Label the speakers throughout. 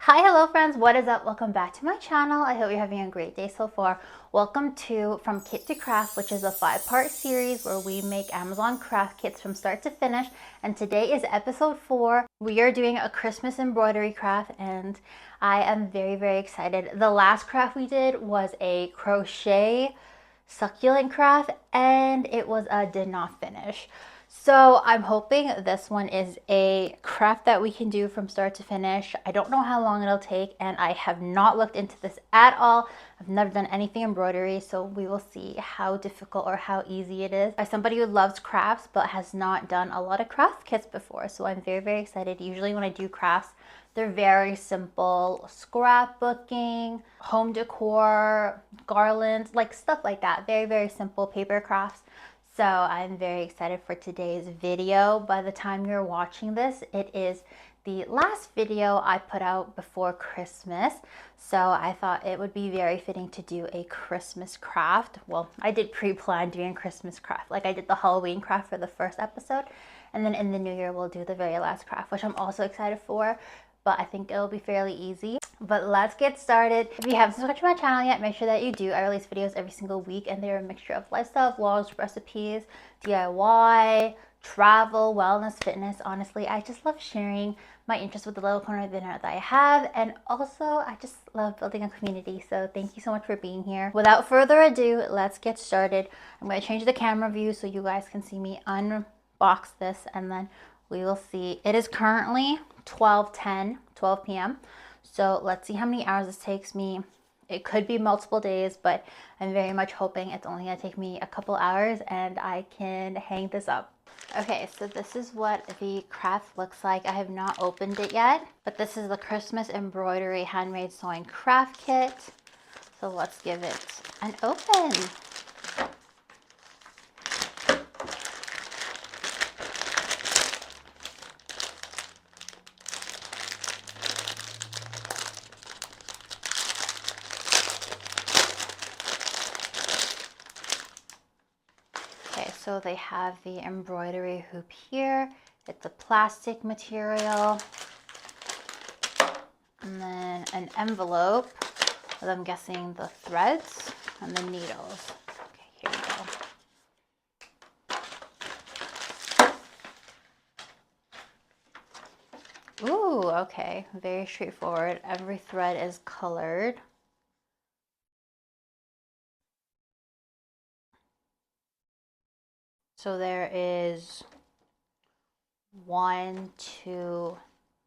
Speaker 1: Hi, hello friends, what is up? Welcome back to my channel. I hope you're having a great day so far. Welcome to From Kit to Craft, which is a 5-part series where we make Amazon craft kits from start to finish. And today is episode 4. We are doing a Christmas embroidery craft and I am very excited. The last craft we did was a crochet succulent craft and it was a did not finish. So I'm hoping this one is a craft that we can do from start to finish. I don't know how long it'll take and I have not looked into this at all. I've never done anything embroidery, so we will see how difficult or how easy it is. By somebody who loves crafts but has not done a lot of craft kits before, so I'm very excited. Usually when I do crafts, they're very simple, scrapbooking, home decor, garlands, like stuff like that. Very simple paper crafts. So I'm very excited for today's video. By the time you're watching this, it is the last video I put out before Christmas. So I thought it would be very fitting to do a Christmas craft. Well, I did pre-plan doing Christmas craft. Like I did the Halloween craft for the first episode. And then in the new year, we'll do the very last craft, which I'm also excited for. But I think it'll be fairly easy. But let's get started. If you haven't subscribed to my channel yet, make sure that you do. I release videos every single week and they're a mixture of lifestyle vlogs, recipes, DIY, travel, wellness, fitness. Honestly, I just love sharing my interest with the little corner of the internet that I have, and also I just love building a community. So thank you so much for being here. Without further ado, let's get started. I'm going to change the camera view so you guys can see me unbox this, and then we will see. It is currently 12 p.m. So let's see how many hours this takes me. It could be multiple days, but I'm very much hoping it's only gonna take me a couple hours and I can hang this up. Okay, so this is what the craft looks like. I have not opened it yet, but this is the Christmas embroidery handmade sewing craft kit. So let's give it an open. Okay, so they have the embroidery hoop here. It's a plastic material. And then an envelope with, I'm guessing, the threads and the needles. Okay, here we go. Ooh, okay, very straightforward. Every thread is colored. So there is 1 to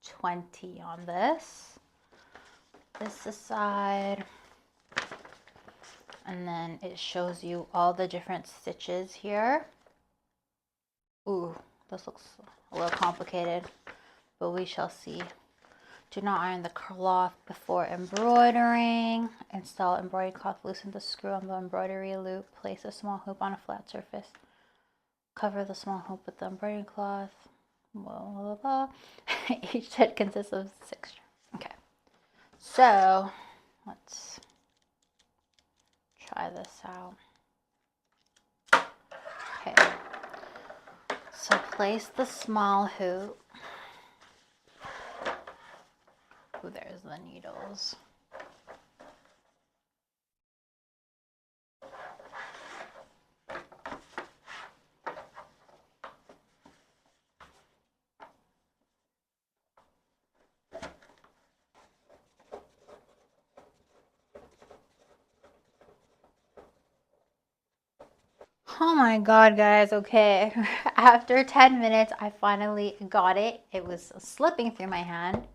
Speaker 1: 20 on this. This aside. And then it shows you all the different stitches here. Ooh, this looks a little complicated, but we shall see. Do not iron the cloth before embroidering. Install embroidery cloth, loosen the screw on the embroidery loop. Place a small hoop on a flat surface. Cover the small hoop with the embroidery cloth. Blah, blah, blah. Each set consists of 6 strands. Okay, so let's try this out. Okay, so place the small hoop. Ooh, there's the needles. Oh my god, guys, okay. After 10 minutes, I finally got it. It was slipping through my hand,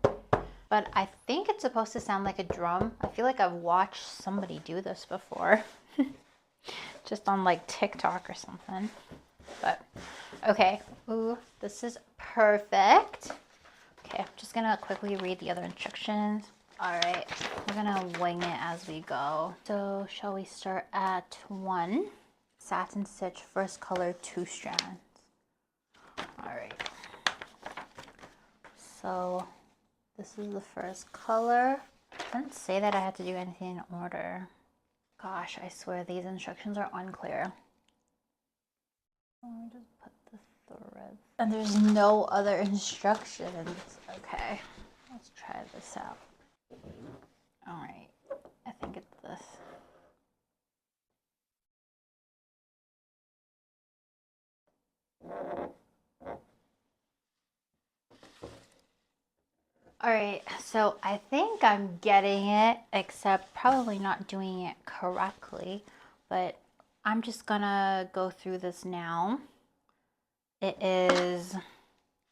Speaker 1: but I think it's supposed to sound like a drum. I feel like I've watched somebody do this before. Just on like TikTok or something. But, okay. Ooh, this is perfect. Okay, I'm just gonna quickly read the other instructions. All right, we're gonna wing it as we go. So, shall we start at 1? Satin stitch, first color, 2 strands. All right, so this is the first color. I didn't say that I had to do anything in order. Gosh, I swear these instructions are unclear. Let me just put the thread. And there's no other instructions. Okay, let's try this out. All right, so I think I'm getting it, except probably not doing it correctly, but I'm just gonna go through this now. It is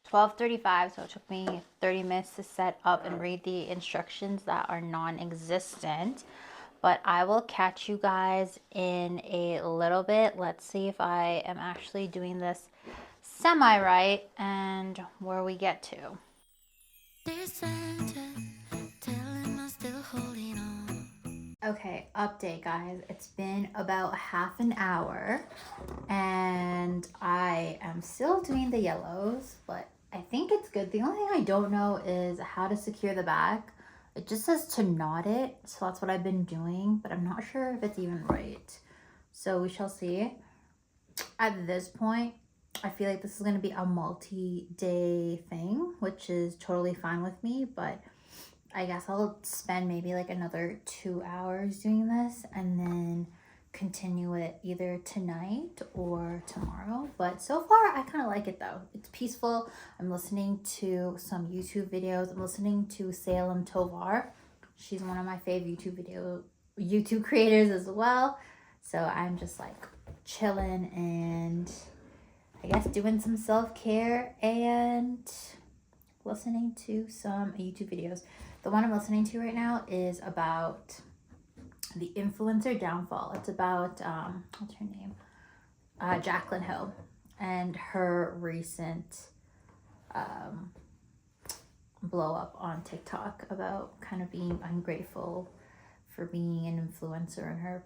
Speaker 1: 12:35, so it took me 30 minutes to set up and read the instructions that are non-existent. But I will catch you guys in a little bit. Let's see if I am actually doing this semi-right and where we get to. Okay, update guys. It's been about half an hour and I am still doing the yellows, but I think it's good. The only thing I don't know is how to secure the back. It just says to knot it, so that's what I've been doing, but I'm not sure if it's even right. So we shall see. At this point, I feel like this is going to be a multi-day thing, which is totally fine with me, but I guess I'll spend maybe like another 2 hours doing this and then continue it either tonight or tomorrow. But so far I kind of like it though. It's peaceful. I'm listening to some YouTube videos. I'm listening to Salem Tovar. She's one of my favorite YouTube creators as well. So I'm just like chilling and I guess doing some self-care and listening to some YouTube videos. The one I'm listening to right now is about the influencer downfall. It's about, what's her name? Jaclyn Hill and her recent blow up on TikTok about kind of being ungrateful for being an influencer and her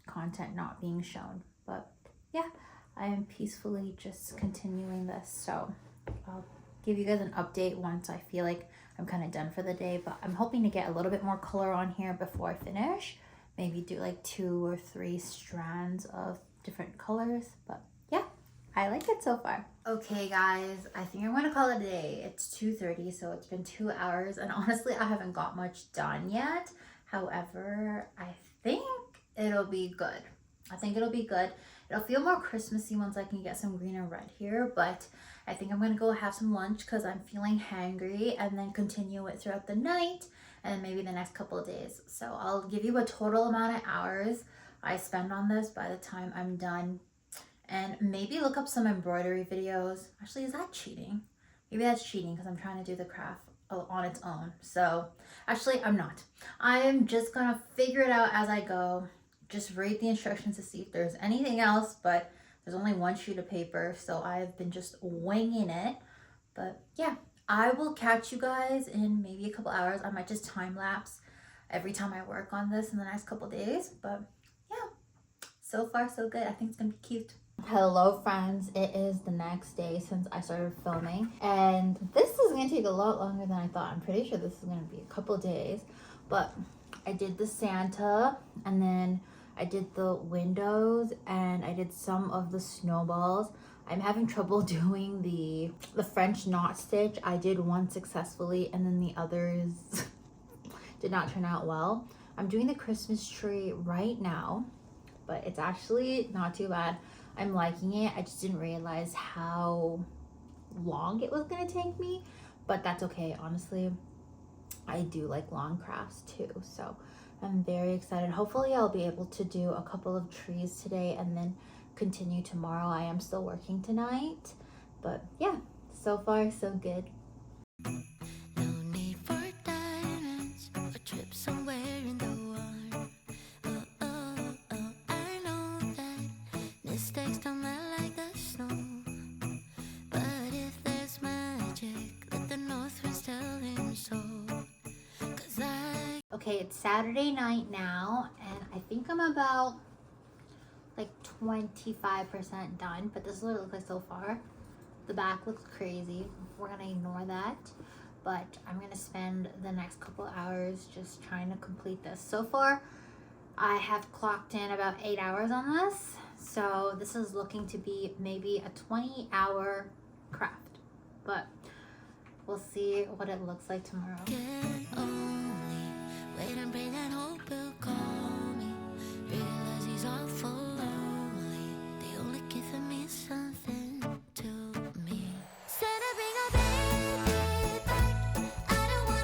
Speaker 1: content not being shown. But yeah, I am peacefully just continuing this. So I'll give you guys an update once I feel like I'm kind of done for the day, but I'm hoping to get a little bit more color on here before I finish. Maybe do like 2 or 3 strands of different colors, but yeah, I like it so far. Okay guys, I think I'm gonna call it a day. It's 2:30, so it's been 2 hours, and honestly, I haven't got much done yet. However, I think it'll be good. I think it'll be good. It'll feel more Christmassy once I can get some green and red here, but I think I'm gonna go have some lunch because I'm feeling hangry, and then continue it throughout the night and maybe the next couple of days. So I'll give you a total amount of hours I spend on this by the time I'm done, and maybe look up some embroidery videos. Actually, is that cheating? Maybe that's cheating because I'm trying to do the craft on its own. So actually, I'm not. I'm just gonna figure it out as I go. Just read the instructions to see if there's anything else, but there's only one sheet of paper, so I've been just winging it. But yeah, I will catch you guys in maybe a couple hours. I might just time lapse every time I work on this in the next couple days. But yeah, so far so good. I think it's gonna be cute. Hello friends, it is the next day since I started filming, and this is gonna take a lot longer than I thought. I'm pretty sure this is gonna be a couple days, but I did the Santa, and then I did the windows, and I did some of the snowballs. I'm having trouble doing the French knot stitch. I did one successfully, and then the others did not turn out well. I'm doing the Christmas tree right now, but it's actually not too bad. I'm liking it. I just didn't realize how long it was gonna take me, but that's okay. Honestly, I do like long crafts too, so I'm very excited. Hopefully I'll be able to do a couple of trees today and then continue tomorrow. I am still working tonight, but yeah, so far so good. No need for diamonds or trip somewhere in the world. I know that mistakes don't melt like the snow, but if there's magic, let the north winds tell him so. Okay, it's Saturday night now, and I think I'm about like 25% done, but this is what it looks like so far. The back looks crazy. We're gonna ignore that, but I'm gonna spend the next couple hours just trying to complete this. So far, I have clocked in about 8 hours on this, so this is looking to be maybe a 20-hour craft, but we'll see what it looks like tomorrow. Wait and pray that hope will call me. Realize he's awful lonely. The only gift for me is something to me. Said I bring a baby back. I don't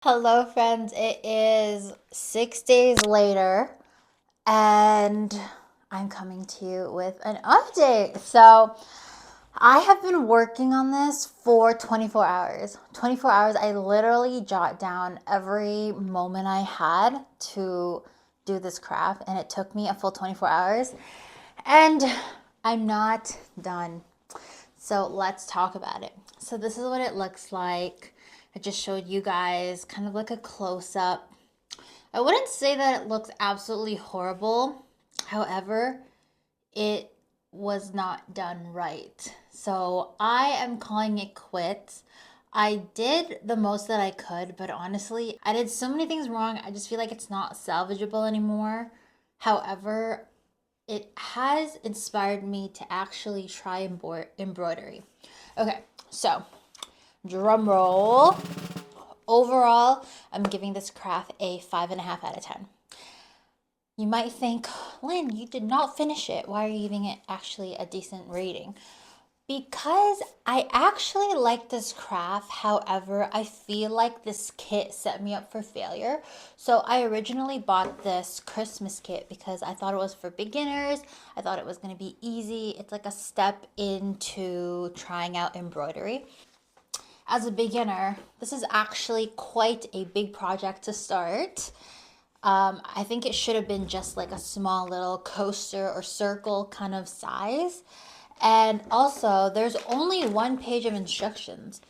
Speaker 1: Hello, friends. It is 6 days later, and I'm coming to you with an update. So, I have been working on this for 24 hours. 24 hours, I literally jot down every moment I had to do this craft, and it took me a full 24 hours. And I'm not done. So let's talk about it. So this is what it looks like. I just showed you guys kind of like a close-up. I wouldn't say that it looks absolutely horrible. However, it was not done right. So I am calling it quits. I did the most that I could, but honestly, I did so many things wrong. I just feel like it's not salvageable anymore. However, it has inspired me to actually try embroidery. Okay, so drum roll. Overall, I'm giving this craft a 5.5 out of 10. You might think, Lynn, you did not finish it. Why are you giving it actually a decent rating? Because I actually like this craft. However, I feel like this kit set me up for failure. So I originally bought this Christmas kit because I thought it was for beginners. I thought it was going to be easy. It's like a step into trying out embroidery. As a beginner, this is actually quite a big project to start. I think it should have been just like a small little coaster or circle kind of size. And also, there's only one page of instructions.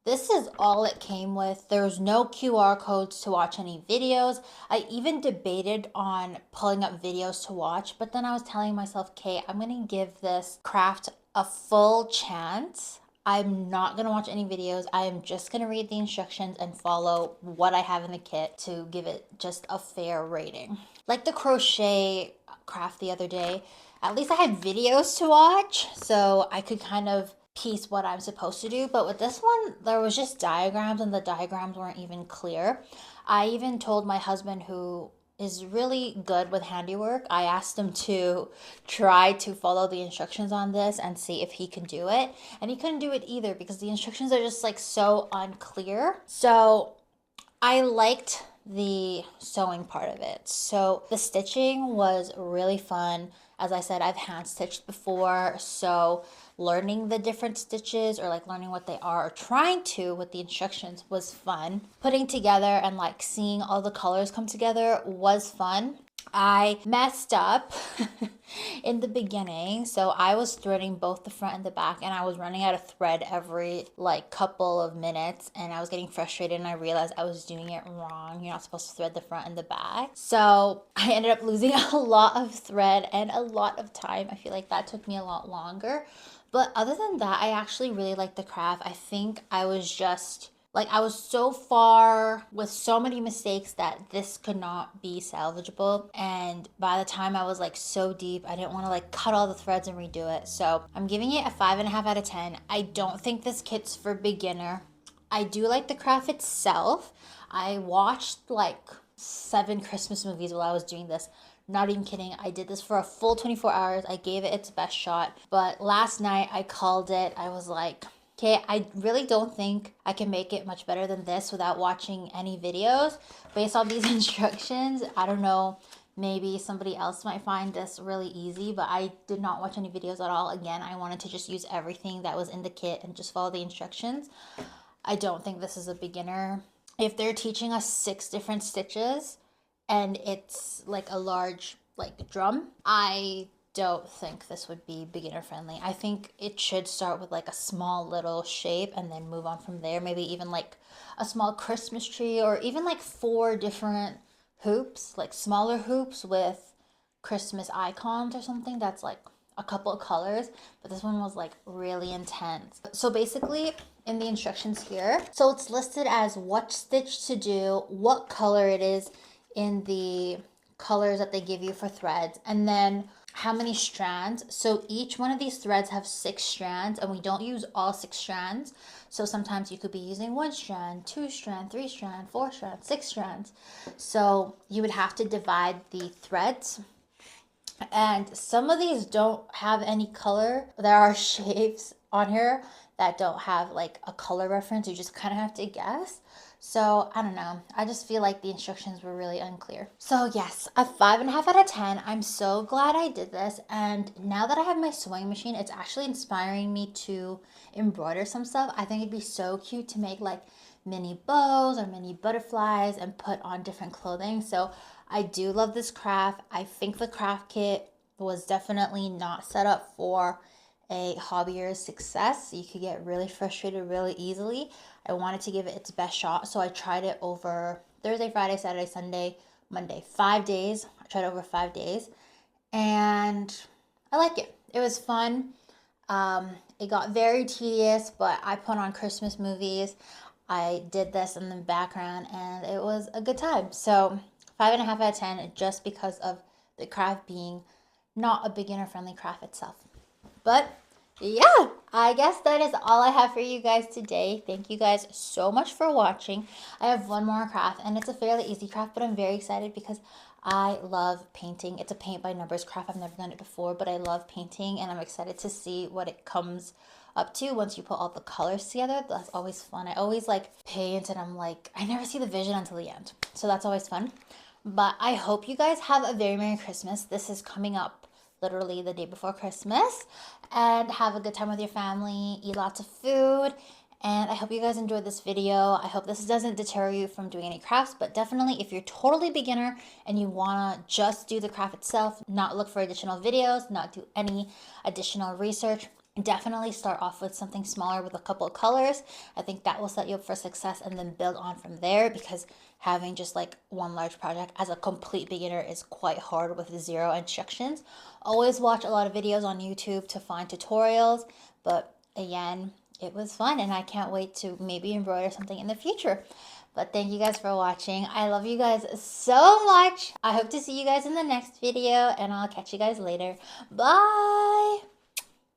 Speaker 1: This is all it came with. There's no QR codes to watch any videos. I even debated on pulling up videos to watch, but then I was telling myself, okay, I'm going to give this craft a full chance. I'm not going to watch any videos. I am just going to read the instructions and follow what I have in the kit to give it just a fair rating. Like the crochet craft the other day, at least I had videos to watch, so I could kind of piece what I'm supposed to do. But with this one, there was just diagrams, and the diagrams weren't even clear. I even told my husband, who is really good with handiwork, I asked him to try to follow the instructions on this and see if he can do it. And he couldn't do it either because the instructions are just like so unclear. So I liked the sewing part of it. So the stitching was really fun. As I said, I've hand stitched before, so learning the different stitches or like learning what they are or trying to with the instructions was fun. Putting together and like seeing all the colors come together was fun. I messed up in the beginning. So I was threading both the front and the back, and I was running out of thread every like couple of minutes, and I was getting frustrated, and I realized I was doing it wrong. You're not supposed to thread the front and the back. So I ended up losing a lot of thread and a lot of time. I feel like that took me a lot longer. But other than that, I actually really liked the craft. I think I was just like, I was so far with so many mistakes that this could not be salvageable. And by the time I was like so deep, I didn't want to like cut all the threads and redo it. So I'm giving it a 5.5 out of 10. I don't think this kit's for beginner. I do like the craft itself. I watched like 7 Christmas movies while I was doing this. Not even kidding. I did this for a full 24 hours. I gave it its best shot. But last night I called it. I was like, okay, I really don't think I can make it much better than this without watching any videos. Based on these instructions, I don't know, maybe somebody else might find this really easy, but I did not watch any videos at all. Again, I wanted to just use everything that was in the kit and just follow the instructions. I don't think this is a beginner. If they're teaching us 6 different stitches and it's like a large like drum, I don't think this would be beginner friendly. I think it should start with like a small little shape and then move on from there. Maybe even like a small Christmas tree, or even like 4 different hoops, like smaller hoops with Christmas icons or something that's like a couple of colors. But this one was like really intense. So basically in the instructions here, so it's listed as what stitch to do, what color it is in the colors that they give you for threads, and then how many strands. So each one of these threads have 6 strands, and we don't use all 6 strands. So sometimes you could be using 1 strand, 2 strand, 3 strand, 4 strand, 6 strands. So you would have to divide the threads. And some of these don't have any color. There are shapes on here that don't have like a color reference. You just kind of have to guess. So I don't know. I just feel like the instructions were really unclear. So yes, a 5.5 out of 10. I'm so glad I did this. And now that I have my sewing machine, it's actually inspiring me to embroider some stuff. I think it'd be so cute to make like mini bows or mini butterflies and put on different clothing. So I do love this craft. I think the craft kit was definitely not set up for a hobby or a success. You could get really frustrated really easily. I wanted to give it its best shot, so I tried it over Thursday, Friday, Saturday, Sunday, Monday, 5 days. I tried it over 5 days, and I like it. It was fun. It got very tedious, but I put on Christmas movies. I did this in the background, and it was a good time. So 5.5 out of 10, just because of the craft being not a beginner-friendly craft itself. But yeah, I guess that is all I have for you guys today. Thank you guys so much for watching. I have one more craft, and it's a fairly easy craft, but I'm very excited because I love painting. It's a paint by numbers craft. I've never done it before, but I love painting, and I'm excited to see what it comes up to once you put all the colors together. That's always fun. I always like paint, and I'm like, I never see the vision until the end. So that's always fun. But I hope you guys have a very Merry Christmas. This is coming up literally the day before Christmas, and have a good time with your family, eat lots of food, and I hope you guys enjoyed this video. I hope this doesn't deter you from doing any crafts, but definitely if you're totally beginner and you want to just do the craft itself, not look for additional videos, not do any additional research, definitely start off with something smaller with a couple of colors. I think that will set you up for success, and then build on from there, because having just like one large project as a complete beginner is quite hard with zero instructions. Always watch a lot of videos on YouTube to find tutorials, but again, it was fun, and I can't wait to maybe embroider something in the future. But thank you guys for watching. I love you guys so much. I hope to see you guys in the next video, and I'll catch you guys later. Bye!